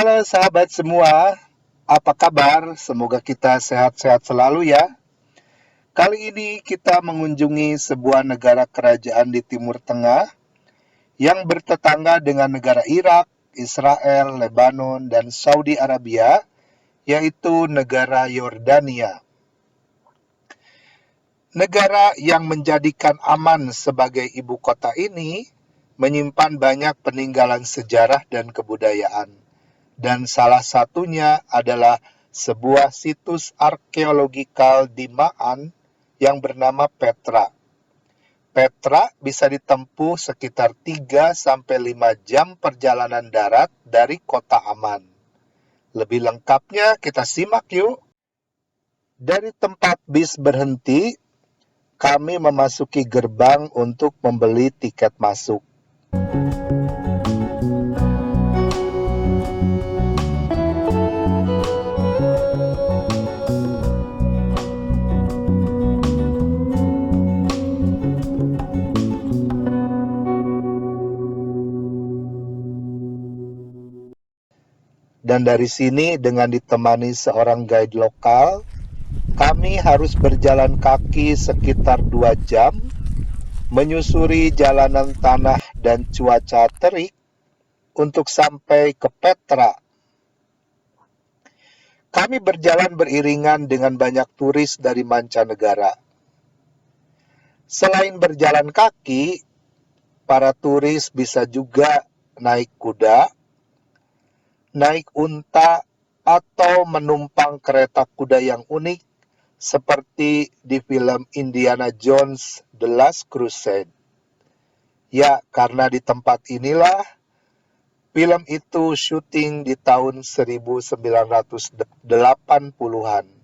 Halo sahabat semua, apa kabar? Semoga kita sehat-sehat selalu ya. Kali ini kita mengunjungi sebuah negara kerajaan di Timur Tengah yang bertetangga dengan negara Irak, Israel, Lebanon, dan Saudi Arabia, yaitu negara Yordania. Negara yang menjadikan Amman sebagai ibu kota ini menyimpan banyak peninggalan sejarah dan kebudayaan. Dan salah satunya adalah sebuah situs arkeologikal di Ma'an yang bernama Petra. Petra bisa ditempuh sekitar 3-5 jam perjalanan darat dari kota Amman. Lebih lengkapnya kita simak yuk. Dari tempat bis berhenti, kami memasuki gerbang untuk membeli tiket masuk. Dan dari sini dengan ditemani seorang guide lokal, kami harus berjalan kaki sekitar 2 jam, menyusuri jalanan tanah dan cuaca terik untuk sampai ke Petra. Kami berjalan beriringan dengan banyak turis dari mancanegara. Selain berjalan kaki, para turis bisa juga naik kuda, naik unta, atau menumpang kereta kuda yang unik seperti di film Indiana Jones The Last Crusade. Ya, karena di tempat inilah film itu syuting di tahun 1980-an.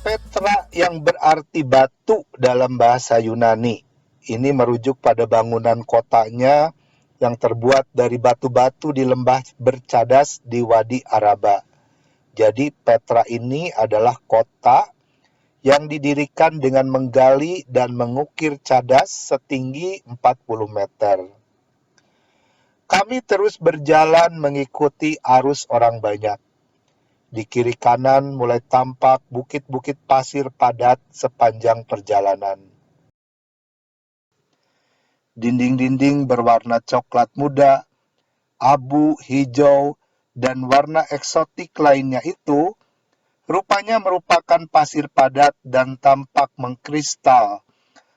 Petra yang berarti batu dalam bahasa Yunani. Ini merujuk pada bangunan kotanya yang terbuat dari batu-batu di lembah bercadas di Wadi Araba. Jadi Petra ini adalah kota yang didirikan dengan menggali dan mengukir cadas setinggi 40 meter. Kami terus berjalan mengikuti arus orang banyak. Di kiri kanan mulai tampak bukit-bukit pasir padat sepanjang perjalanan. Dinding-dinding berwarna coklat muda, abu, hijau, dan warna eksotik lainnya itu rupanya merupakan pasir padat dan tampak mengkristal,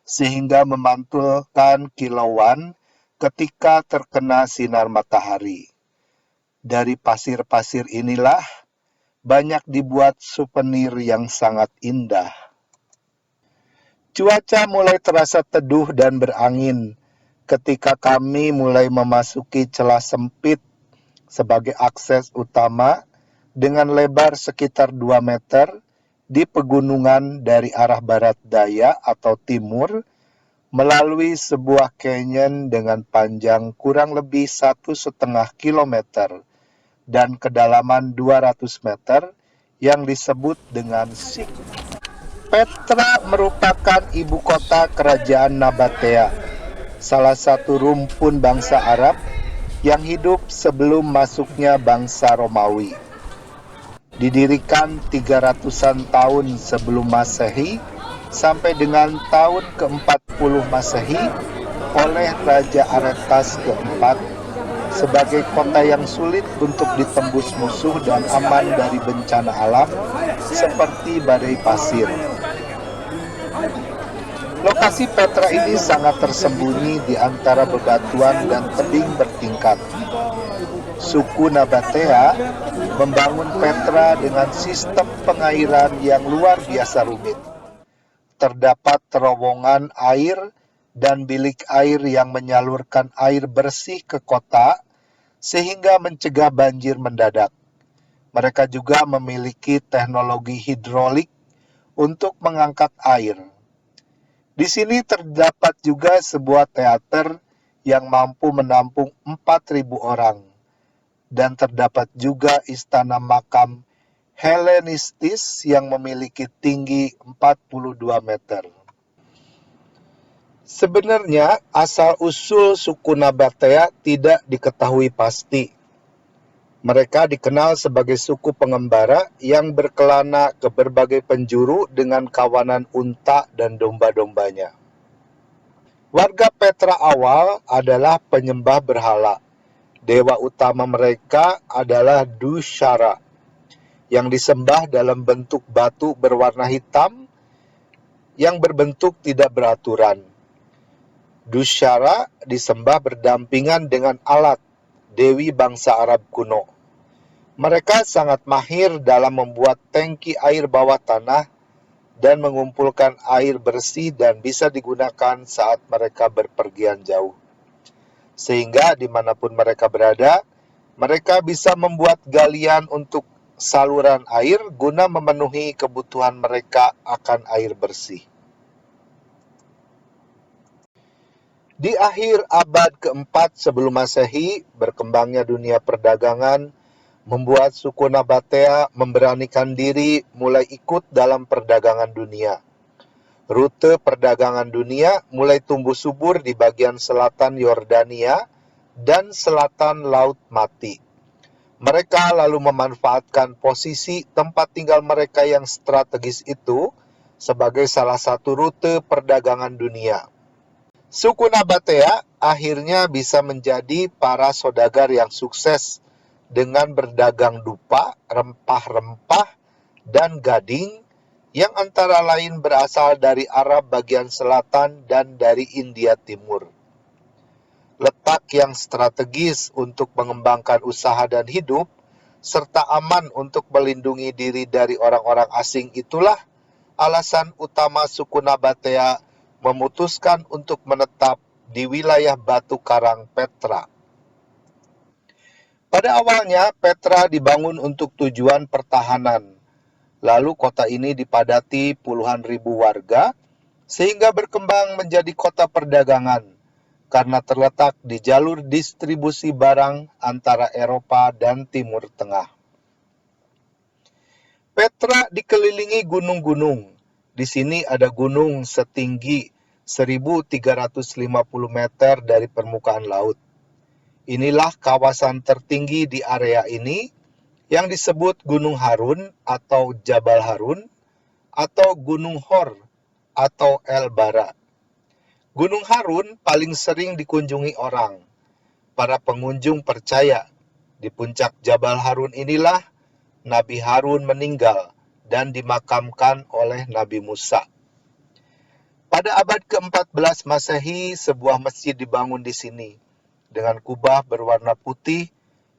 sehingga memantulkan kilauan ketika terkena sinar matahari. Dari pasir-pasir inilah banyak dibuat souvenir yang sangat indah. Cuaca mulai terasa teduh dan berangin ketika kami mulai memasuki celah sempit sebagai akses utama dengan lebar sekitar 2 meter di pegunungan dari arah barat daya atau timur melalui sebuah canyon dengan panjang kurang lebih 1,5 kilometer dan kedalaman 200 meter yang disebut dengan Sik. Petra merupakan ibu kota kerajaan Nabatea, salah satu rumpun bangsa Arab yang hidup sebelum masuknya bangsa Romawi. Didirikan 300-an tahun sebelum Masehi sampai dengan tahun ke-40 Masehi, oleh Raja Aretas keempat sebagai kota yang sulit untuk ditembus musuh dan aman dari bencana alam seperti badai pasir. Lokasi Petra ini sangat tersembunyi di antara bebatuan dan tebing bertingkat. Suku Nabatea membangun Petra dengan sistem pengairan yang luar biasa rumit. Terdapat terowongan air dan bilik air yang menyalurkan air bersih ke kota sehingga mencegah banjir mendadak. Mereka juga memiliki teknologi hidrolik untuk mengangkat air. Di sini terdapat juga sebuah teater yang mampu menampung 4.000 orang. Dan terdapat juga istana makam Helenistis yang memiliki tinggi 42 meter. Sebenarnya, asal-usul suku Nabatea tidak diketahui pasti. Mereka dikenal sebagai suku pengembara yang berkelana ke berbagai penjuru dengan kawanan unta dan domba-dombanya. Warga Petra awal adalah penyembah berhala. Dewa utama mereka adalah Dushara, yang disembah dalam bentuk batu berwarna hitam yang berbentuk tidak beraturan. Dushara disembah berdampingan dengan Alat, dewi bangsa Arab kuno. Mereka sangat mahir dalam membuat tangki air bawah tanah dan mengumpulkan air bersih dan bisa digunakan saat mereka berpergian jauh. Sehingga dimanapun mereka berada, mereka bisa membuat galian untuk saluran air guna memenuhi kebutuhan mereka akan air bersih. Di akhir abad keempat sebelum Masehi, berkembangnya dunia perdagangan membuat suku Nabatea memberanikan diri mulai ikut dalam perdagangan dunia. Rute perdagangan dunia mulai tumbuh subur di bagian selatan Yordania dan selatan Laut Mati. Mereka lalu memanfaatkan posisi tempat tinggal mereka yang strategis itu sebagai salah satu rute perdagangan dunia. Suku Nabatea akhirnya bisa menjadi para saudagar yang sukses dengan berdagang dupa, rempah-rempah, dan gading yang antara lain berasal dari Arab bagian selatan dan dari India Timur. Letak yang strategis untuk mengembangkan usaha dan hidup, serta aman untuk melindungi diri dari orang-orang asing itulah alasan utama suku Nabatea memutuskan untuk menetap di wilayah Batu Karang Petra. Pada awalnya, Petra dibangun untuk tujuan pertahanan. Lalu kota ini dipadati puluhan ribu warga, sehingga berkembang menjadi kota perdagangan, karena terletak di jalur distribusi barang antara Eropa dan Timur Tengah. Petra dikelilingi gunung-gunung. Di sini ada gunung setinggi 1.350 meter dari permukaan laut. Inilah kawasan tertinggi di area ini, yang disebut Gunung Harun atau Jabal Harun atau Gunung Hor atau El Bara. Gunung Harun paling sering dikunjungi orang. Para pengunjung percaya di puncak Jabal Harun inilah Nabi Harun meninggal dan dimakamkan oleh Nabi Musa. Pada abad ke-14 Masehi, sebuah masjid dibangun di sini dengan kubah berwarna putih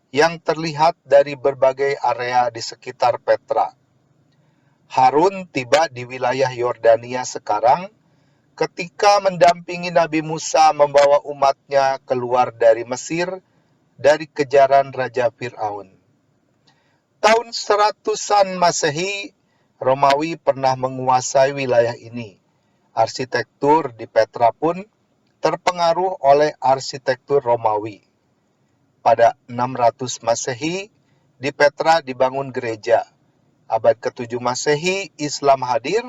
yang terlihat dari berbagai area di sekitar Petra. Harun tiba di wilayah Yordania sekarang ketika mendampingi Nabi Musa membawa umatnya keluar dari Mesir dari kejaran Raja Fir'aun. Tahun 100-an Masehi, Romawi pernah menguasai wilayah ini. Arsitektur di Petra pun terpengaruh oleh arsitektur Romawi. Pada 600 Masehi, di Petra dibangun gereja. Abad ke-7 Masehi, Islam hadir,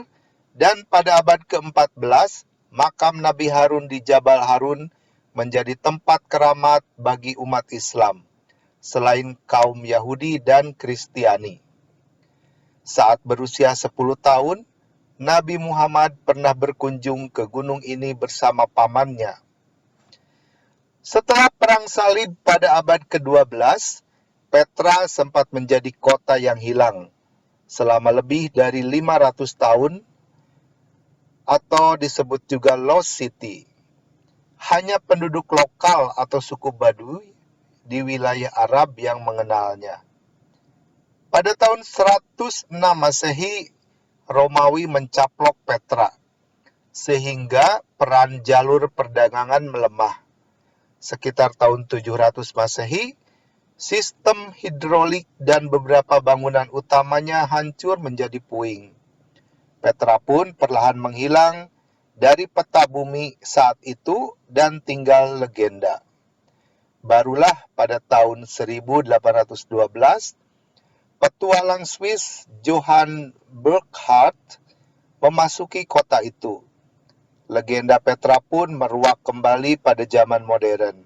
dan pada abad ke-14, makam Nabi Harun di Jabal Harun menjadi tempat keramat bagi umat Islam, selain kaum Yahudi dan Kristiani. Saat berusia 10 tahun, Nabi Muhammad pernah berkunjung ke gunung ini bersama pamannya. Setelah Perang Salib pada abad ke-12, Petra sempat menjadi kota yang hilang selama lebih dari 500 tahun atau disebut juga Lost City. Hanya penduduk lokal atau suku Baduy di wilayah Arab yang mengenalnya. Pada tahun 106 Masehi, Romawi mencaplok Petra, sehingga peran jalur perdagangan melemah. Sekitar tahun 700 Masehi, sistem hidrolik dan beberapa bangunan utamanya hancur menjadi puing. Petra pun perlahan menghilang dari peta bumi saat itu dan tinggal legenda. Barulah pada tahun 1812, petualang Swiss Johann Burckhardt memasuki kota itu. Legenda Petra pun meruak kembali pada zaman modern,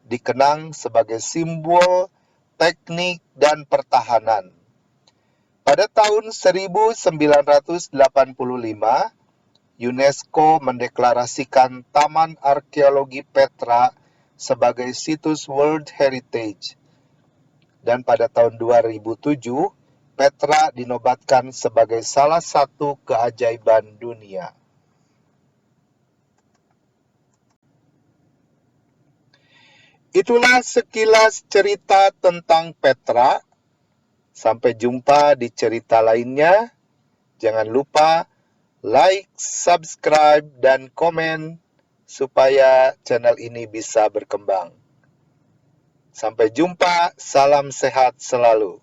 dikenang sebagai simbol teknik dan pertahanan. Pada tahun 1985, UNESCO mendeklarasikan Taman Arkeologi Petra sebagai situs World Heritage. Dan pada tahun 2007, Petra dinobatkan sebagai salah satu keajaiban dunia. Itulah sekilas cerita tentang Petra. Sampai jumpa di cerita lainnya. Jangan lupa like, subscribe, dan komen supaya channel ini bisa berkembang. Sampai jumpa, salam sehat selalu.